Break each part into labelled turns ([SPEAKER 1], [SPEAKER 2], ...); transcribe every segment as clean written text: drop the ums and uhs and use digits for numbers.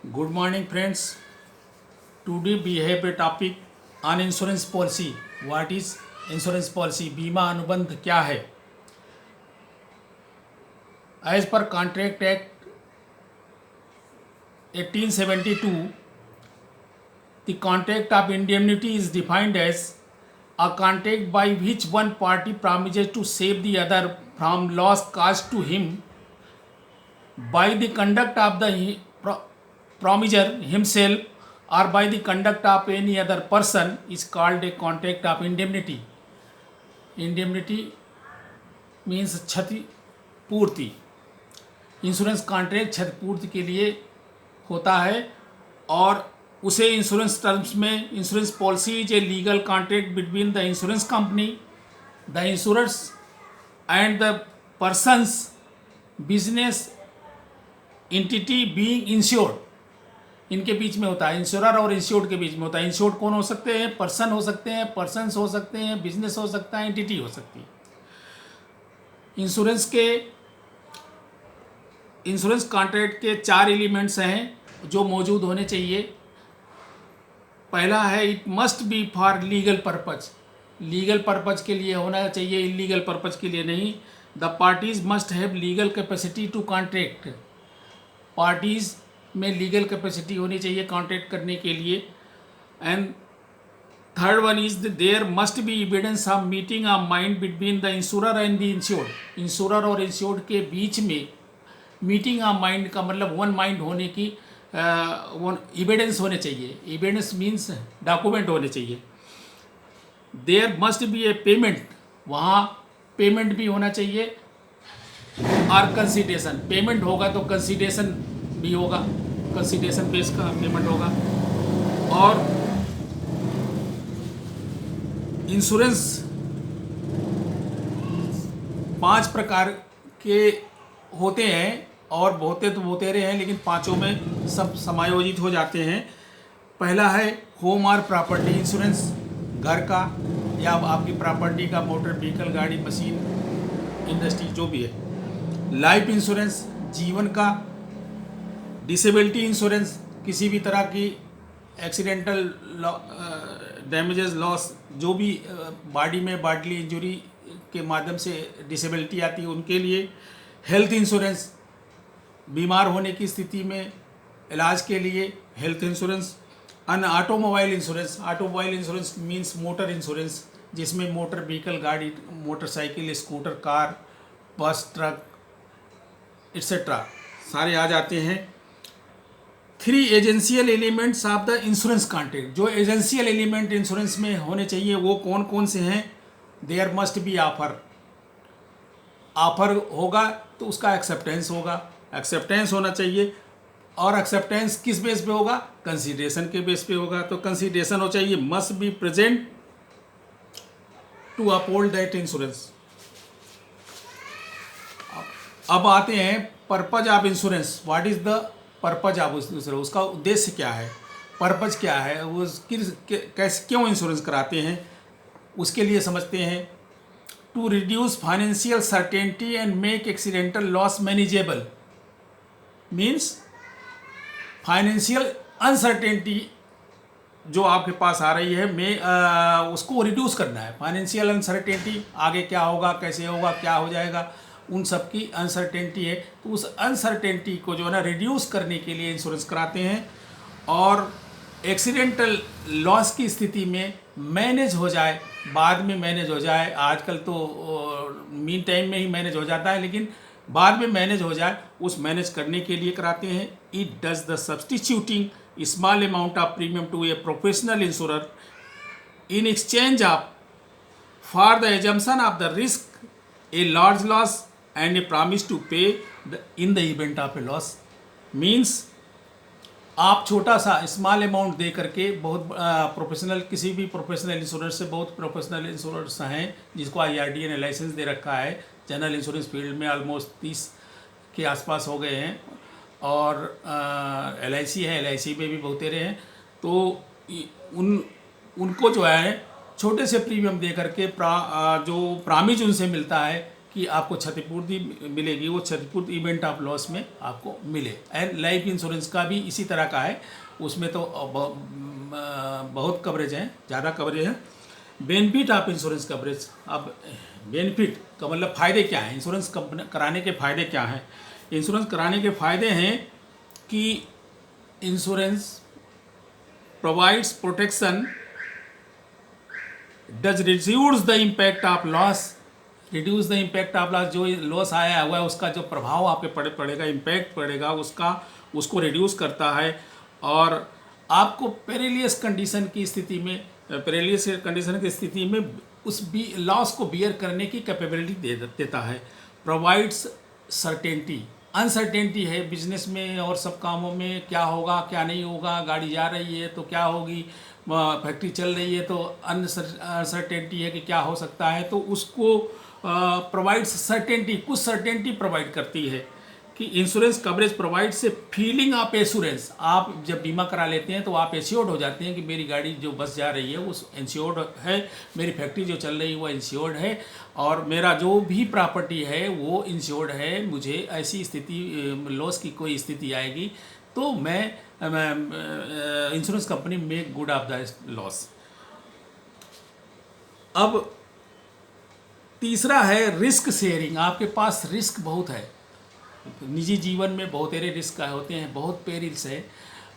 [SPEAKER 1] Good morning, friends. Today we have a topic on insurance policy. What is insurance policy? बीमा अनुबंध क्या है? As per Contract Act 1872, the contract of indemnity is defined as a contract by which one party promises to save the other from loss caused to him by the conduct of the promiser himself or by the conduct of any other person is called a contract of indemnity. Indemnity means क्षतिपूर्ति. Insurance contract क्षतिपूर्ति के लिए होता है और उसे insurance terms में insurance policy is a legal contract between the insurance company, the insurers and the persons business entity being insured. इनके बीच में होता है, इंश्योरर और इंश्योर्ड के बीच में होता है. इंश्योर्ड कौन हो सकते हैं? पर्सन हो सकते हैं, पर्सन्स हो सकते हैं, बिजनेस हो सकता है, एंटिटी हो सकती है. इंश्योरेंस कॉन्ट्रैक्ट के 4 एलिमेंट्स हैं जो मौजूद होने चाहिए. पहला है it must be for legal purpose. Legal purpose के लिए होना चाहिए, इलीगल पर्पज के लिए नहीं. The parties must have legal capacity to contract. Parties में लीगल कैपेसिटी होनी चाहिए कॉन्ट्रैक्ट करने के लिए. And third one is there must be evidence of meeting of mind between the insurer and the insured. Insurer और insured के बीच में मीटिंग ऑफ माइंड का मतलब वन माइंड होने की एविडेंस होने चाहिए. एविडेंस मीन्स डॉक्यूमेंट होने चाहिए. There must be a payment. वहाँ पेमेंट भी होना चाहिए और कंसिडरेशन. पेमेंट होगा तो कंसिडरेशन भी होगा, कंसिडरेशन बेस का पेमेंट होगा. और इंश्योरेंस 5 प्रकार के होते हैं और बहुतेरे हैं, लेकिन 5 में सब समायोजित हो जाते हैं. पहला है होम और प्रॉपर्टी इंश्योरेंस, घर का या आपकी प्रॉपर्टी का, मोटर व्हीकल, गाड़ी, मशीन, इंडस्ट्री जो भी है. लाइफ इंश्योरेंस जीवन का. डिसेबिलिटी इंश्योरेंस किसी भी तरह की एक्सीडेंटल डैमेजेस, लॉस, जो भी बॉडी में बॉडली इंजरी के माध्यम से डिसेबिलिटी आती है उनके लिए. हेल्थ इंश्योरेंस बीमार होने की स्थिति में इलाज के लिए health insurance. An automobile insurance. Automobile insurance means motor insurance, जिसमें मोटर व्हीकल, गाड़ी, motorcycle, scooter, car, bus, truck etcetera सारे आ जाते हैं. 3 essential elements of the insurance contract. जो एजेंशियल एलिमेंट इंश्योरेंस में होने चाहिए वो कौन कौन से हैं? There must be offer. Offer होगा तो उसका एक्सेप्टेंस होगा, एक्सेप्टेंस होना चाहिए. और एक्सेप्टेंस किस बेस पे होगा? कंसीडरेशन के बेस पे होगा. तो कंसीडरेशन हो चाहिए, must be present to uphold that insurance. अब आते हैं purpose of insurance. What is the purpose of insurance? उसका उद्देश्य क्या है, पर्पज क्या है, वो कैसे क्यों इंश्योरेंस कराते हैं, उसके लिए समझते हैं. To reduce financial certainty and make accidental loss manageable. Means financial uncertainty जो आपके पास आ रही है उसको रिड्यूस करना है. फाइनेंशियल अनसर्टेनिटी, आगे क्या होगा, कैसे होगा, क्या हो जाएगा, उन सब की अनसर्टेनिटी है. तो उस अनसर्टेनिटी को जो है ना रिड्यूस करने के लिए इंश्योरेंस कराते हैं. और एक्सीडेंटल लॉस की स्थिति में मैनेज हो जाए, बाद में मैनेज हो जाए. आजकल तो मीन टाइम में ही मैनेज हो जाता है, लेकिन बाद में मैनेज हो जाए, उस मैनेज करने के लिए कराते हैं. It does the substituting small amount of premium to a professional insurer in exchange of for the assumption of the risk a large loss and a promise to pay in the event of a loss. Means आप छोटा सा small amount दे करके बहुत professional, किसी भी professional insurance से, बहुत professional insurance हैं जिसको IRDA ने लाइसेंस दे रखा है. जनरल इंश्योरेंस फील्ड में ऑलमोस्ट 30 के आसपास हो गए हैं. और LIC है, LIC में भी बहुतेरे हैं. तो उनको जो है छोटे से प्रीमियम दे करके जो प्रामिज उनसे मिलता है कि आपको क्षतिपूर्ति मिलेगी, वो क्षतिपूर्ति इवेंट ऑफ लॉस में आपको मिले। एंड लाइफ इंश्योरेंस का भी इसी तरह का है, उसमें तो बहुत कवरेज है, ज़्यादा कवरेज है। Benefit of insurance coverage. अब बेनिफिट का मतलब फ़ायदे क्या हैं, इंश्योरेंस कराने के फ़ायदे क्या हैं। इंश्योरेंस कराने के फ़ायदे हैं कि insurance provides protection, does reduce the impact of loss, reduce the impact of loss, जो लॉस आया हुआ है उसका जो प्रभाव आप पे पड़ेगा, इम्पैक्ट पड़ेगा उसको रिड्यूस करता है। और आपको पेरिलियस कंडीशन की स्थिति में उस लॉस को बियर करने की कैपेबिलिटी देता है। प्रोवाइड्स सर्टेनिटी, अनसर्टेनिटी है बिजनेस में और सब कामों में, क्या होगा क्या नहीं होगा, गाड़ी जा रही है तो क्या होगी, फैक्ट्री चल रही है तो अनसर्टेनिटी है कि क्या हो सकता है, तो उसको प्रोवाइड्स सर्टेनिटी, कुछ सर्टेनिटी प्रोवाइड करती है कि इंश्योरेंस कवरेज प्रोवाइड से फीलिंग ऑफ एश्योरेंस। आप जब बीमा करा लेते हैं तो आप एश्योर्ड हो जाते हैं कि मेरी गाड़ी जो बस जा रही है वो इंश्योर्ड है, मेरी फैक्ट्री जो चल रही है वो इंश्योर्ड है, और मेरा जो भी प्रॉपर्टी है वो इंश्योर्ड है। मुझे ऐसी स्थिति लॉस की कोई स्थिति आएगी तो मैं insurance company make good of the loss. अब तीसरा है रिस्क शेयरिंग। आपके पास रिस्क बहुत है, निजी जीवन में बहुत सारे रिस्क होते हैं, बहुत पेरिल्स है,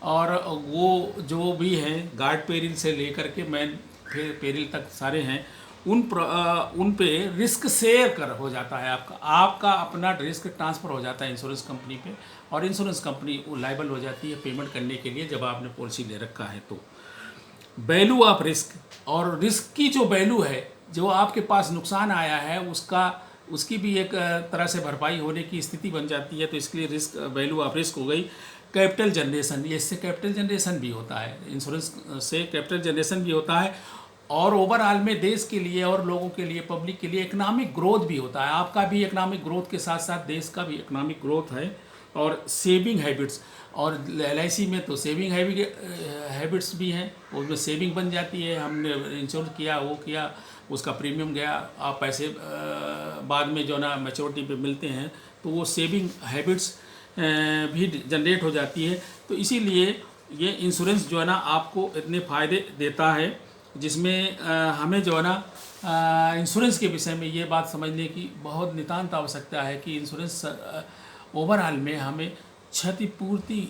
[SPEAKER 1] और वो जो भी हैं गार्ड पेरिल से लेकर के मैन पेरिल तक सारे हैं, उन पे रिस्क शेयर हो जाता है। आपका अपना रिस्क ट्रांसफ़र हो जाता है इंश्योरेंस कंपनी पे, और इंश्योरेंस कंपनी वो लायबल हो जाती है पेमेंट करने के लिए जब आपने पॉलिसी ले रखा है। तो वैल्यू ऑफ रिस्क, और रिस्क की जो वैल्यू है, जो आपके पास नुकसान आया है उसकी भी एक तरह से भरपाई होने की स्थिति बन जाती है, तो इसके लिए रिस्क, वैल्यू ऑफ रिस्क हो गई। कैपिटल जनरेशन, ये इससे कैपिटल जनरेशन भी होता है, इंश्योरेंस से कैपिटल जनरेशन भी होता है, और ओवरऑल में देश के लिए और लोगों के लिए, पब्लिक के लिए इकोनॉमिक ग्रोथ भी होता है। आपका भी इकोनॉमिक ग्रोथ के साथ साथ देश का भी इकोनॉमिक ग्रोथ है। और सेविंग हैबिट्स, और LIC में तो सेविंग हैबिट्स भी हैं, उसमें सेविंग बन जाती है, हमने इंश्योर किया, वो किया, उसका प्रीमियम गया, आप पैसे बाद में जो ना मैच्योरिटी पे मिलते हैं, तो वो सेविंग हैबिट्स भी जनरेट हो जाती है। तो इसीलिए ये इंश्योरेंस जो है ना आपको इतने फ़ायदे देता है, जिसमें हमें जो है ना इंश्योरेंस के विषय में ये बात समझने की बहुत नितांत आवश्यकता है कि इंश्योरेंस ओवरऑल में हमें क्षतिपूर्ति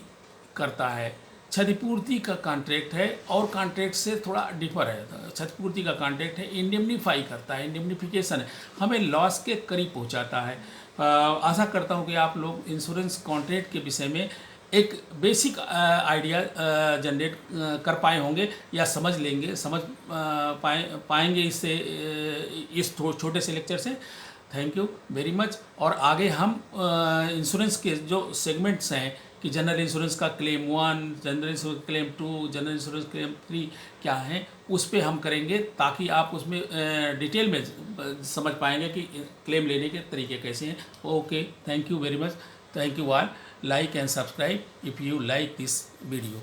[SPEAKER 1] करता है। क्षतिपूर्ति का कॉन्ट्रैक्ट है और कॉन्ट्रैक्ट से थोड़ा डिफर है। क्षतिपूर्ति का कॉन्ट्रैक्ट है, इंडेमनीफाई करता है, इंडेमनिफिकेशन है, हमें लॉस के करीब पहुंचाता है। आशा करता हूं कि आप लोग इंश्योरेंस कॉन्ट्रैक्ट के विषय में एक बेसिक आइडिया जनरेट कर पाए होंगे या समझ पाएंगे इससे, इस छोटे से लेक्चर से। Thank you very much. और आगे हम इंश्योरेंस के जो सेगमेंट्स हैं कि जनरल इंश्योरेंस का claim 1, general insurance claim 2, general insurance claim 3 क्या हैं, उस पे हम करेंगे, ताकि आप उसमें डिटेल में समझ पाएंगे कि क्लेम लेने के तरीके कैसे हैं। Okay, thank you very much. Thank you all. Like and subscribe if you like this video.